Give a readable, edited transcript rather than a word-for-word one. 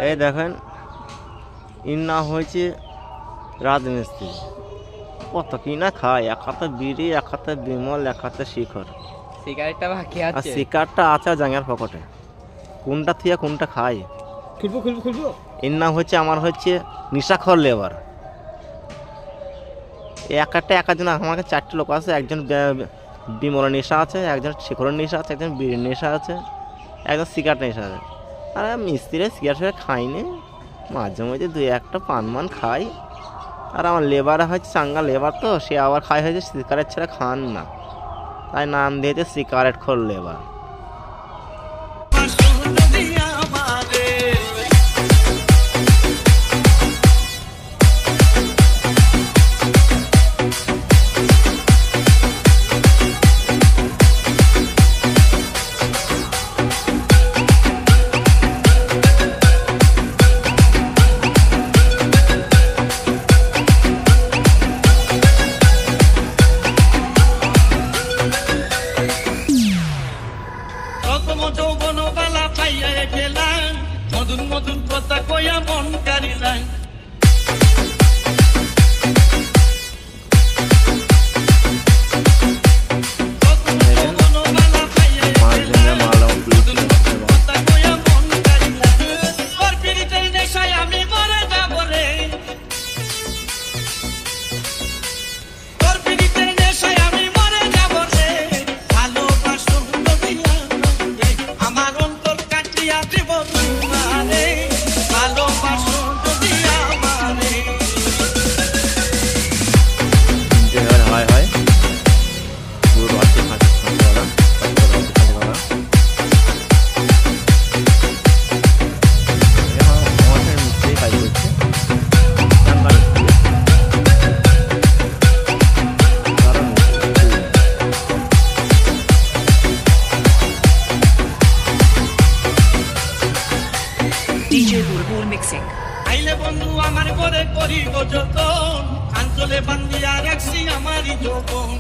এই দেখেন ইন না হয়েছে রাজমিস্ত্রি, কত কি না খায়, এক হাতে বিড়ি, এক হাতে বিমল, এক হাতে শিখর, সিগারেটটা বাকি আর আছে, সিগারেটটা আছে জাঙ্গার পকেটে। কোনটা থিয়া কোনটা খায়? খুলবো। এর নাম হচ্ছে আমার হচ্ছে নিশাখর লেবার। একজন আমাকে 4টে লোক আছে, একজন বিমলের নেশা আছে, একজন শিখরের নেশা আছে, একজন বিড়ির নেশা আছে, একজন সিগারেট নেশা আছে। আর মিস্ত্রি সিগারেট খাইনি, মাঝে মাঝে 2-1টা পান মান খাই। আর আমার লেবার হচ্ছে চাঙ্গা লেবার, তো সে আবার খাই হয়েছে সিগারেট ছাড়া খান না, তাই নাম দিয়েছে সিগারেট খোর লেবার। মধুর কথা কইয়া মন কারিলাই, আমি মরে যাব রে, তোর পিড়িতের নেশায় আমি মরে যাব রে, ভালোবাসো আমার অন্তর কাটিয়া দিব তোমারে, ভালোবাসো যদি আমারে। হয় হয় পুরো আছে ফাঁসি করা আমাদের মিস্ত্রি কাজ করছে। DJ Bulbul mixing. আইলে বন্ধু আমার ঘরে করিব যতন, আঞ্চলে বান্ধিয়া রাখছি আমারই যৌবন।